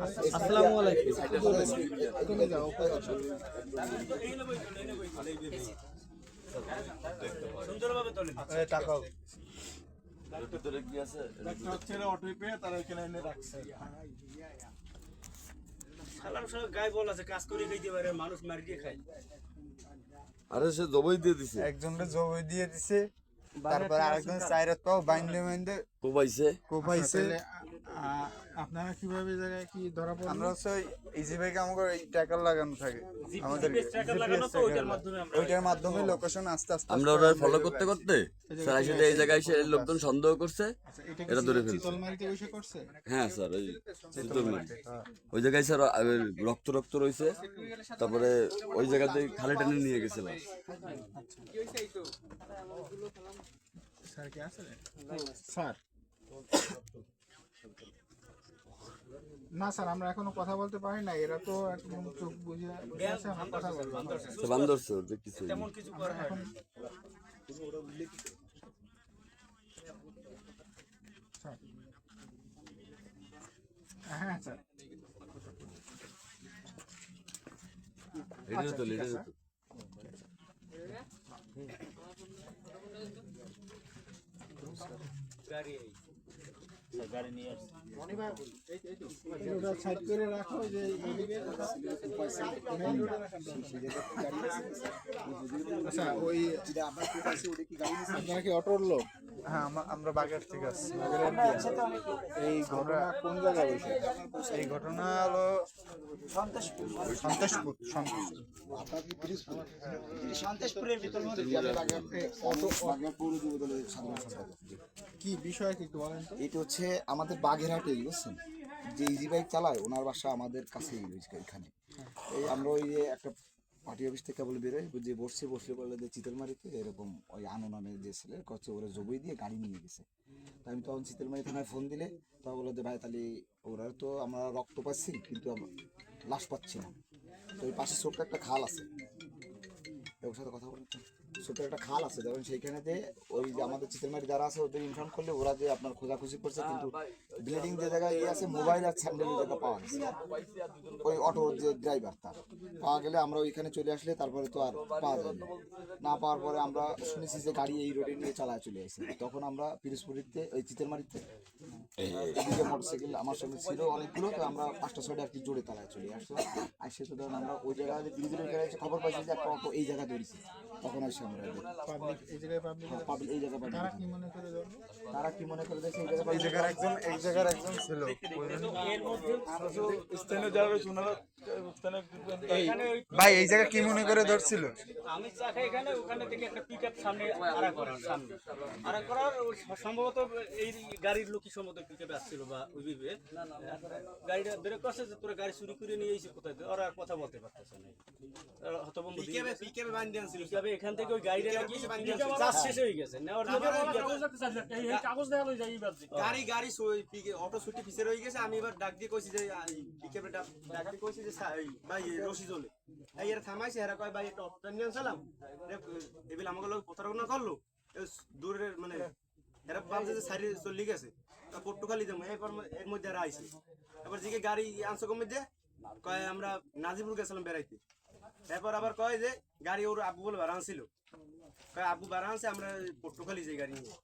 আসসালামু আলাইকুম। সুন্দরভাবে তোলেন। টাকাও ভিতরে কি আছে? ছেলে অটোই পেয়ে তারা এখানে এনে রাখছে। শালার সব গায়ে বল আছে, কাজ করে খাইতে পারে, মানুষ মার দিয়ে খায়। আরে সে জবই দিয়ে দিছে, একজনকে জবই দিয়ে দিছে, তারপর আরেকজন সাইরাত পাও বাইন্দে বাইন্দে কোপাইছে। আপনারা কিভাবে জায়গায় কি ধরা পড়লো? আমরা হচ্ছে ইজি বাইকে আমাদের এই ট্র্যাকার লাগানো থাকে, আমাদের ওইটার মাধ্যমে লোকেশন আস্তে আস্তে আমরা ওরা ফলো করতে করতে স্যার আসলে এই জায়গায় এসে লোকজন সন্দেহ করছে, এটা ধরে ফেলছে। চিতলমারিতে বসে করছে? হ্যাঁ স্যার, ওই চিতলমারি ওই জায়গায় স্যার রক্ত রক্ত রয়েছে, তারপরে ওই জায়গাতে খালে টেনে নিয়ে গেছিল। স্যার কি আছে? স্যার না স্যার, আমরা এখনো কথা বলতে পারি না, এরা তো একদম চোখ বুঝে আছে, আমরা কথা বলবো। বান্দরছে কিছু তেমন কিছু করে না এখন। হ্যাঁ স্যার, এটা তো এটা তো গাড়ি নিয়ে আসছে। ওটা সাইড করে রাখো, যে আচ্ছা ওই আপনারা কি অটোর লোক? হ্যাঁ আমরা বাগের থেকে আসছি। এই ঘটনা কোন জায়গায় হয়েছে? এই ঘটনা হলো সন্তোষপুর। কি বিষয় কি একটু বলেন তো? এটা হচ্ছে আমাদের বাগেরহাটে, বুঝছেন, যে ইজি বাইক চালায় ওনার বাসা আমাদের কাছেই এখানে। এই আমরা ওই যে একটা পার্টি অফিস থেকে বলে বেরোয়, যে বসলে বলে যে চিতলমারিতে এরকম ওই আনো নামে যে ছেলে করছে, ওরা জবই দিয়ে গাড়ি নিয়ে গেছে। তাই আমি তখন চিতলমারি থানায় ফোন দিলে তখন বললো যে ভাই তাহলে ওরা তো আমরা রক্ত পাচ্ছি কিন্তু লাশ পাচ্ছি না। তো ওই পাশে ছোট্ট একটা খাল আছে, ওর সাথে কথা বলতে ছোট একটা খাল আছে, যখন সেইখানে যে ওই যে আমাদের চিতলমারি যারা আছে ওদের ইনফর্ম করলে ওরা যে আপনার খোঁজাখুঁজি করছে, কিন্তু বিল্ডিং যে জায়গায় আছে মোবাইল আর স্যান্ডেল জায়গা পাওয়া গেছে, ওই অটোর যে ড্রাইভার তার পাওয়া গেলে আমরা ওইখানে চলে আসলে তারপরে তো আর পাওয়া যায়নি। না পাওয়ার পরে আমরা শুনেছি যে গাড়ি এই রোডে নিয়ে চালায় চলে আসে। তখন আমরা পিরোজপুরিতে ওই চিতলমারিতে এদিকে মোটরসাইকেল আমার সঙ্গে ছিল অনেকগুলো, তো আমরা 5টা-6টা আর কি জোরে তালায় চলে আসলাম। আর সে তো ধরুন আমরা ওই জায়গায় ব্রিজের ওই জায়গায় খবর পাইছি যে একটা অটো এই জায়গায় ধরেছি, তখন আসে আমরা পাবলিক এই জায়গায় পাবলিক এই জায়গায় তারা কি মনে করে ধরলো? তারা কি মনে করে দেখছে এই জায়গার একজন ছিল। ভাই এই জায়গা কি মনে করে ধরছিল? আমি চা খাই এখানে, ওখানে থেকে একটা পিকআপ সামনে আড়া করার সম্ভবত এই গাড়ির লোকই সম্ভবত পিকআপে আসছিল বা ওইভাবে গাড়িটা ব্রেক করছে যে তোরা গাড়ি চুরি করে নিয়ে এসে কোথায়, ওরা আর কথা বলতে পারতেছে না। হতভম্ব পিকআপে বাঁধিয়ে আনছিল, পিকআপে এখান থেকে ওই গাড়িটা চাষ শেষ হয়ে গেছে। নেওয়ার গাড়ি অটো ছুটি পিছে রয়ে গেছে। আমি এবার ডাক দিয়ে কইছি যে পিকআপে ডাক দিয়ে কইছি যে ভাই রশি চলে এই এর থামাইছে, এরা কয় ভাই একটা অটো নিয়ে আনছিলাম, এবিল আমাকে লোক প্রতারণা করলো দূরের, মানে এরা ভাবছে যে সাইডে চলে গেছে পট্টুখালি যাবো, এর মধ্যে এরা আইছে। এবার দিকে গাড়ি আনছো কমে যে কয় আমরা নাজিপুর গেছিলাম বেড়াইতে। এরপর আবার কয় যে গাড়ি ওর আব্বু বলে ভাড়া আনছিল, কয় আব্বু ভাড়া আনছে, আমরা পট্টুখালি যাই গাড়ি নিয়ে।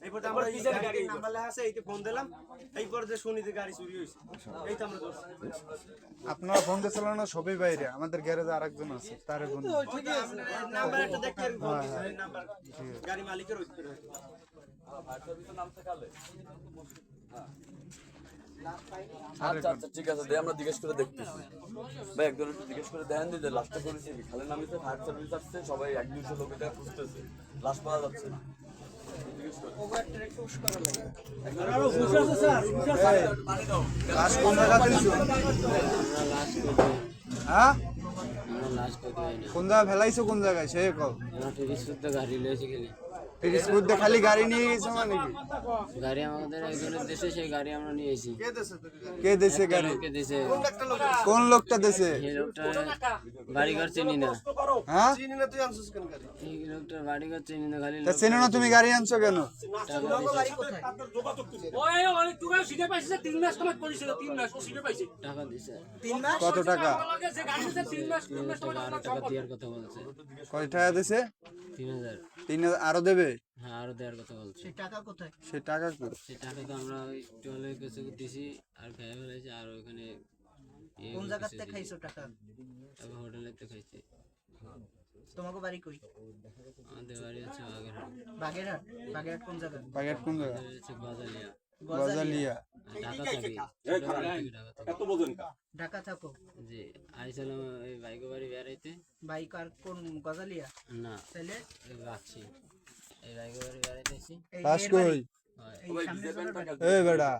এইপর আমরা গাড়ি নাম্বার লেখা আছে, এইটা ফোন দিলাম, এইপর যে শুনি যে গাড়ি চুরি হয়েছে, এই তো আমরা ধরছি। আপনারা ফোন দিয়েছিলেন না সবই বাইরে, আমাদের গ্যারেজে আরেকজন আছে, তারে ফোন নাম্বার একটা দেখতে নাম্বার গাড়ি মালিকের ওইটা আচ্ছা আচ্ছা ঠিক আছে, আমরা জিজ্ঞেস করে দেখতেছি। ভাই একজন একটু জিজ্ঞেস করে দেখেন যে লাশটা করেছি খালের নামিতে, ফায়ার সার্ভিস আসছে, সবাই 1-200 লোক এটা খুঁজতেছে, লাশ পাওয়া যাচ্ছে না। হ্যাঁ কোন জায়গায় ফেলাইছো, কোন জায়গায় সে কল? গাড়ি লয়েছে গেলে পিরিজপুর দিয়ে খালি গাড়ি নিয়ে গেছো মানে কি? গাড়ি আমাদের একজনের দেশে, সেই গাড়ি আমরা নিয়েছি। কে দেশে গাড়ি? লোককে দেশে, কোন লোকটা দেশে? এই লোকটা বাড়িঘর চিনি না, হ্যাঁ এই লোকটার বাড়িঘর চিনি না, খালি তা চেনো না তুমি গাড়ি আনছো কেন? টাকা দিছে, কত টাকা? 3,000 টাকা দেওয়ার কথা বলছে। কয় টাকা দিছে? 3,000, 3,000 আরো দেবে? হ্যাঁ আরো দেওয়ার কথা বলছে। সে টাকা কই? সেই টাকা তো আমরা ওই টলের কাছে দিছি আর খাই ফেলাইছি, আর ওখানে কোন জায়গাতে খাইছো টাকা? টাকা হোটেলেতে খাইছি। তোমাকে বাড়ি কই? আমাদের বাড়ি হচ্ছে বাগেরহাট। বাগেরহাট? বাগেরহাট কোন জায়গা? বাগেট কোন জায়গা? হচ্ছে গজালিয়া। গজালিয়া। ঢাকা থাকি, ছোটবেলা থেকে ঢাকা থাকি। ঢাকা থাকো? জি, আইছিলাম এই বাইক বাড়ি বেড়াইতে। বাইক আর কোন গজালিয়া? না, তাহলে এই রাখছি, এই বাইক বাড়ি বেড়াইতেছি। এই কাজ এর কই? বাড়ি? এই সামনে জনের বাড়ি? এই বেটা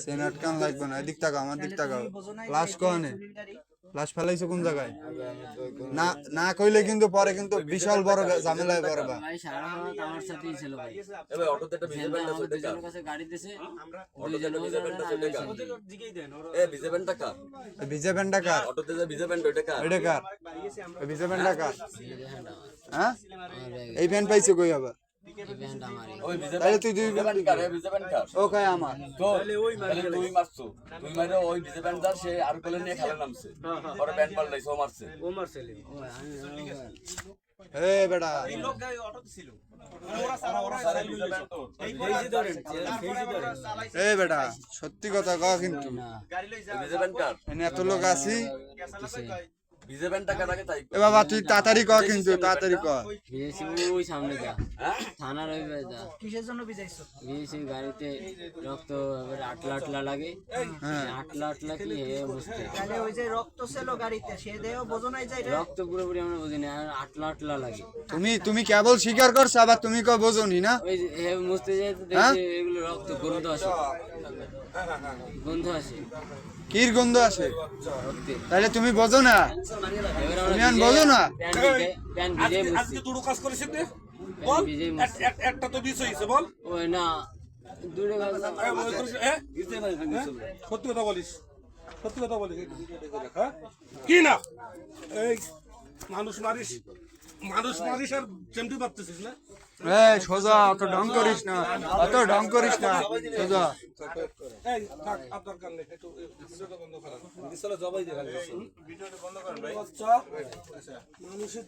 সেনাট কান লাগবে না, এদিক তাকাও, আমার দিক তাকাও। বোঝো নাই যে লাশ এটা কোনে? চুরির গাড়ি? লাশ ফেলাইছো কোন জায়গায়? না না কইলে কিন্তু পরে কিন্তু বিশাল বড় ঝামেলায় পড়বা। ভাই সারা রাত আমার সাথেই ছিল ভাই। এবার অটোতে একটা ভিজে প্যান্ট আছে আমাদের ওটা কার? দুজনের কাছে গাড়ি দিছে, অটোতে একটা ভিজে প্যান্ট আছে ওটা কার? এ ভিজে প্যান্টটা কার? ভিজে প্যান্টটা কার? অটোতে যে ভিজে প্যান্ট ওটা কার? এটা কার? ওই ভিজে প্যান্টটা কার? হ্যাঁ আমার ব্যাগ, এই প্যান্ট পাইছো কই আবার? এই প্যান্ট আমারই। ওই ভিজে তাহলে তুই দুই প্যান্ট কার? এ ভিজে প্যান্ট কার? ও কয় আমার। তাহলে তুই মারছো, তুই মারে ওই ভিজে প্যান্ট যার সে আর কোলে নিয়ে খেলে নামছে, ওরা প্যান্ট পাল্টাইছে, ও মারছে। ও আমি এ বেটা লোক গাড়ি অটোতে ছিল সারা ভিজে প্যান্ট তোর। এ বেটা সত্যি কথা কও কিন্তু। না, গাড়ি লই যা ভিজে প্যান্ট কার? এনে এত লোক আছি। কেসালা কই ভিজে প্যান্টটা কার আগে তাই? এ বাবা তুই তাড়াতাড়ি কর কিন্তু, তাড়াতাড়ি কর। গিয়েছি ওই সামনে যা, থানার ওই যা, কিসের জন্য ভিজাইছো? গিয়েছি গাড়িতে রক্ত এবার আটলা আটলা লাগে, আটলা আটলা কি হে বুঝতে, তাহলে ওই যে রক্ত ছিল গাড়িতে, সে দেহ বোঝো নাই যে এটা? রক্ত পুরোপুরি আমরা বুঝি না, আর আটলা আটলা লাগে। তুমি কেবল স্বীকার করছো, আবার তুমি কই বোঝনি না? ওই যে হে মুছতে যাই তো দেখছি এগুলো রক্ত গন্ধ আসে, গন্ধ আসে কির গন্ধ আসে? রক্তে। তাহলে তুমি বোঝো না? এবার তুমি আর বোঝো না? প্যান্ট ভিজে মুছছি, আজকে দুটো কাজ করেছিস রে? প্যান্ট ভিজে মুছছি। একটা তো মিস হয়েছে বল। ওই না দূরে গেল, সত্যি কথা বলিস, সত্যি কথা বলিস, হ্যাঁ? কি না এই মানুষ মারিস আর চেমটি মারতেছিস না? সোজা অত ঢং করিস না, অত ঢং করিস না, সোজা। এই থাক, আর দরকার নেই, একটু ভিডিওটা বন্ধ করা। জবাই দিয়ে মানুষের